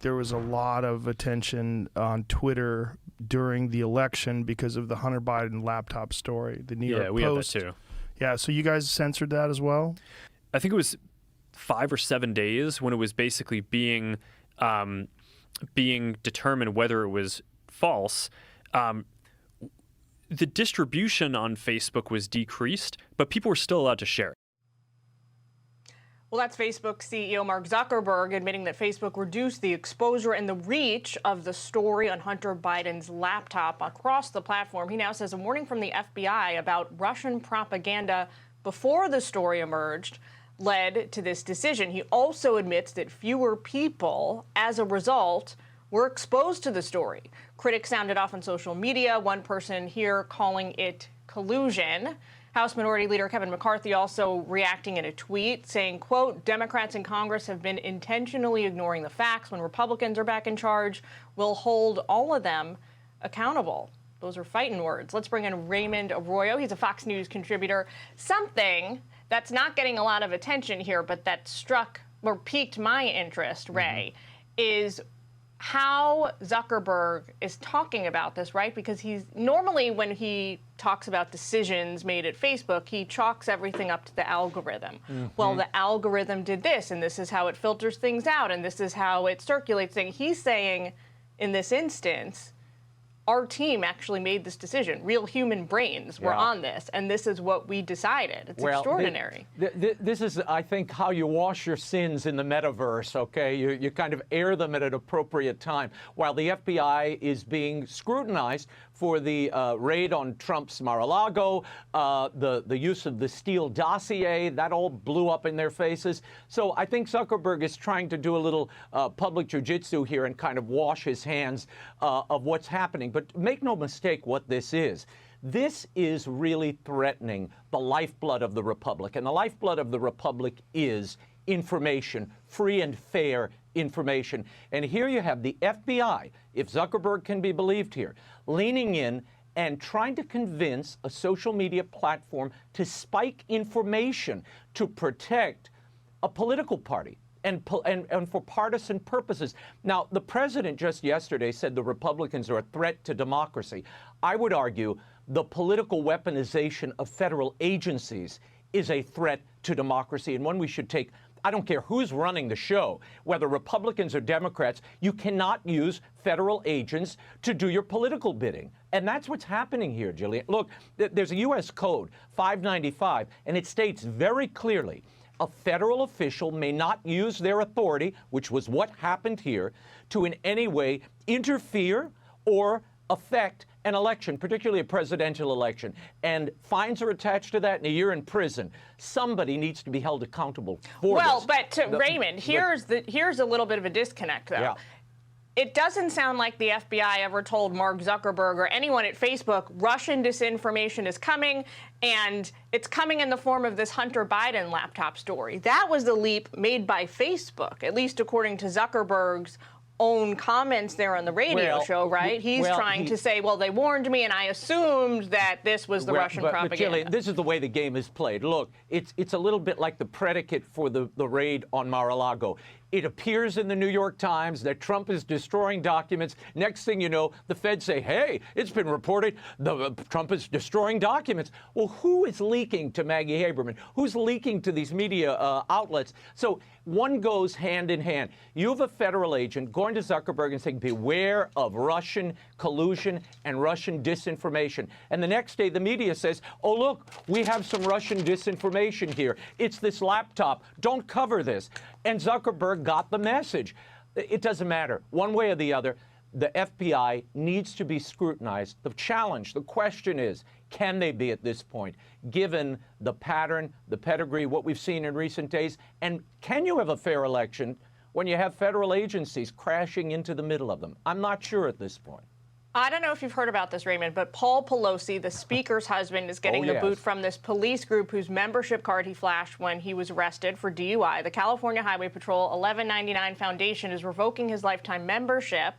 there was a lot of attention on Twitter during the election because of the Hunter Biden laptop story. The New York Post. Yeah, we had that too. Yeah, so you guys censored that as well? I think it was 5 or 7 days when it was basically being determined whether it was false. The distribution on Facebook was decreased, but people were still allowed to share it. Well, that's Facebook CEO Mark Zuckerberg admitting that Facebook reduced the exposure and the reach of the story on Hunter Biden's laptop across the platform. He now says a warning from the FBI about Russian propaganda before the story emerged led to this decision. He also admits that fewer people, as a result, were exposed to the story. Critics sounded off on social media, one person here calling it collusion. House Minority Leader Kevin McCarthy also reacting in a tweet saying, quote, Democrats in Congress have been intentionally ignoring the facts. When Republicans are back in charge, we'll hold all of them accountable. Those are fighting words. Let's bring in Raymond Arroyo. He's a Fox News contributor. Something that's not getting a lot of attention here, but that struck or piqued my interest, Ray, is how Zuckerberg is talking about this, right? Because he's normally, when he talks about decisions made at Facebook, he chalks everything up to the algorithm. Well, the algorithm did this, and this is how it filters things out, and this is how it circulates things. He's saying, in this instance, our team actually made this decision. Real human brains were on this, and this is what we decided. It's extraordinary. This is, I think, how you wash your sins in the metaverse, okay? You kind of air them at an appropriate time. While the FBI is being scrutinized for the raid on Trump's Mar-a-Lago, the use of the Steele dossier, that all blew up in their faces. So I think Zuckerberg is trying to do a little public jujitsu here and kind of wash his hands of what's happening. But make no mistake what this is. This is really threatening the lifeblood of the Republic. And the lifeblood of the Republic is information, free and fair information. And here you have the FBI, if Zuckerberg can be believed here, leaning in and trying to convince a social media platform to spike information to protect a political party and for partisan purposes. Now, the president just yesterday said the Republicans are a threat to democracy. I would argue the political weaponization of federal agencies is a threat to democracy and one we should take. I don't care who's running the show, whether Republicans or Democrats, you cannot use federal agents to do your political bidding. And that's what's happening here, Jillian. Look, there's a U.S. Code 595, and it states very clearly a federal official may not use their authority, which was what happened here, to in any way interfere or affect an election, particularly a presidential election. And fines are attached to that and a year in prison. Somebody needs to be held accountable for this. But Raymond, here's a little bit of a disconnect, though. Yeah. It doesn't sound like the FBI ever told Mark Zuckerberg or anyone at Facebook Russian disinformation is coming, and it's coming in the form of this Hunter Biden laptop story. That was the leap made by Facebook, at least according to Zuckerberg's own comments there on the radio show, right? He's trying to say, well, they warned me, and I assumed that this was the Russian propaganda. But this is the way the game is played. Look, it's a little bit like the predicate for the raid on Mar-a-Lago. It appears in the New York Times that Trump is destroying documents. Next thing you know, the feds say, hey, it's been reported Trump is destroying documents. Well, who is leaking to Maggie Haberman? Who's leaking to these media outlets? So one goes hand in hand. You have a federal agent going to Zuckerberg and saying, beware of Russian collusion and Russian disinformation. And the next day, the media says, oh, look, we have some Russian disinformation here. It's this laptop. Don't cover this. And Zuckerberg got the message. It doesn't matter. One way or the other, the FBI needs to be scrutinized. The challenge, the question is, can they be at this point, given the pattern, the pedigree, what we've seen in recent days? And can you have a fair election when you have federal agencies crashing into the middle of them? I'm not sure at this point. I don't know if you've heard about this, Raymond, but Paul Pelosi, the speaker's husband, is getting the boot from this police group whose membership card he flashed when he was arrested for DUI. The California Highway Patrol 1199 Foundation is revoking his lifetime membership.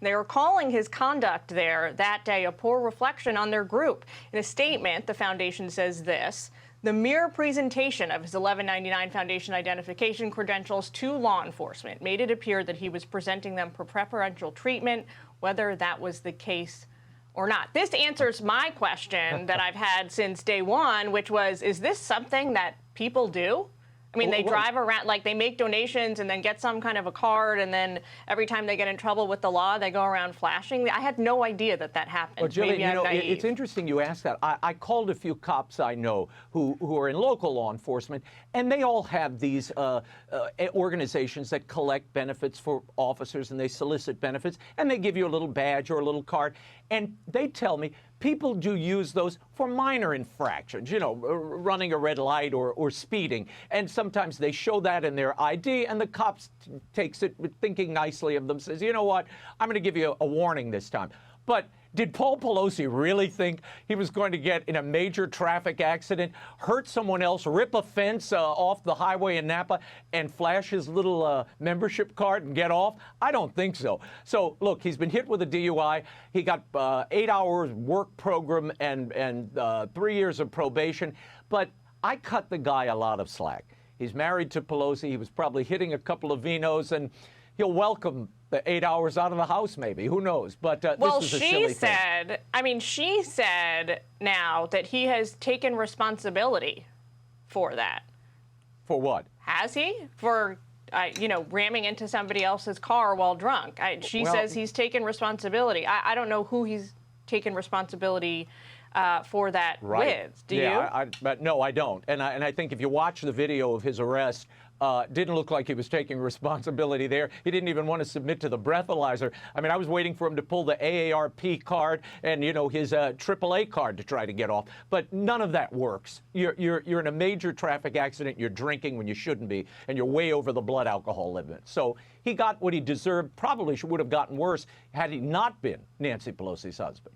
They are calling his conduct there that day a poor reflection on their group. In a statement, the foundation says this: the mere presentation of his $11.99 foundation identification credentials to law enforcement made it appear that he was presenting them for preferential treatment, whether that was the case or not. This answers my question that I've had since day one, which was, is this something that people do? I mean, they drive around, like they make donations and then get some kind of a card, and then every time they get in trouble with the law, they go around flashing. I had no idea that that happened. Well, Jillian, Maybe I'm naive. it's interesting you ask that. I called a few cops I know who are in local law enforcement, and they all have these organizations that collect benefits for officers, and they solicit benefits, and they give you a little badge or a little card. And they tell me people do use those for minor infractions, running a red light or speeding. And sometimes they show that in their ID, and the cops takes it thinking nicely of them, says, you know what, I'm going to give you a warning this time. But did Paul Pelosi really think he was going to get in a major traffic accident, hurt someone else, rip a fence off the highway in Napa, and flash his little membership card and get off? I don't think so. So, look, he's been hit with a DUI. He got 8 hours work program and 3 years of probation. But I cut the guy a lot of slack. He's married to Pelosi. He was probably hitting a couple of vinos, and he'll welcome the 8 hours out of the house, maybe. Who knows? But this is a silly thing. She said now that he has taken responsibility for that. For what? Has he? For, ramming into somebody else's car while drunk. She says he's taken responsibility. I don't know who he's taken responsibility for that with. Do you? But no, I don't. And I think if you watch the video of his arrest, didn't look like he was taking responsibility there. He didn't even want to submit to the breathalyzer. I mean, I was waiting for him to pull the AARP card and, his AAA card to try to get off. But none of that works. You're in a major traffic accident. You're drinking when you shouldn't be, and you're way over the blood alcohol limit. So he got what he deserved. Probably would have gotten worse had he not been Nancy Pelosi's husband.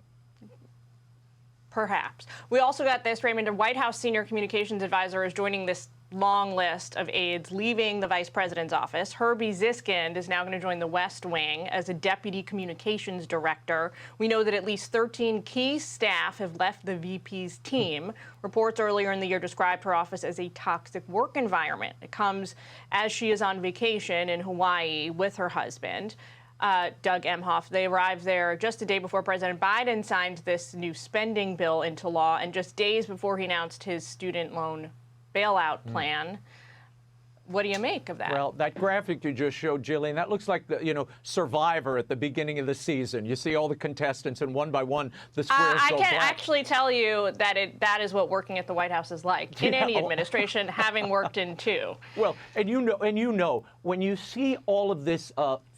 Perhaps. We also got this, Raymond, a White House senior communications advisor is joining this long list of aides leaving the vice president's office. Herbie Ziskind is now going to join the West Wing as a deputy communications director. We know that at least 13 key staff have left the VP's team. Reports earlier in the year described her office as a toxic work environment. It comes as she is on vacation in Hawaii with her husband, Doug Emhoff. They arrived there just a day before President Biden signed this new spending bill into law, and just days before he announced his student loan bailout plan. What do you make of that? Well, that graphic you just showed, Jillian, that looks like the, Survivor at the beginning of the season. You see all the contestants, and one by one, the squares I go can black. actually tell you that that is what working at the White House is like in any administration, having worked in two. Well, and you know, when you see all of this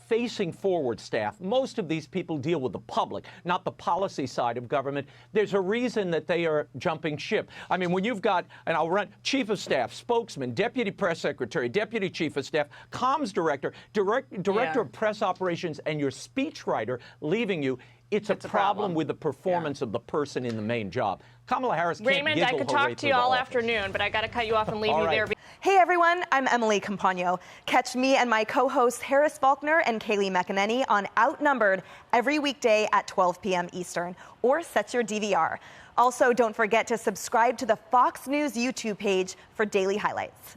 facing forward staff, most of these people deal with the public, not the policy side of government. There's a reason that they are jumping ship. I mean, when you've got, and I'll run chief of staff, spokesman, deputy press secretary, deputy chief of staff, comms director, director of press operations, and your speechwriter leaving you, it's a problem with the performance of the person in the main job. Kamala Harris can't Raymond, I could talk to you all afternoon, but I got to cut you off and leave you there. Hey everyone, I'm Emily Campagno. Catch me and my co-hosts Harris Faulkner and Kaylee McEnany on Outnumbered every weekday at 12 p.m. Eastern, or set your DVR. Also, don't forget to subscribe to the Fox News YouTube page for daily highlights.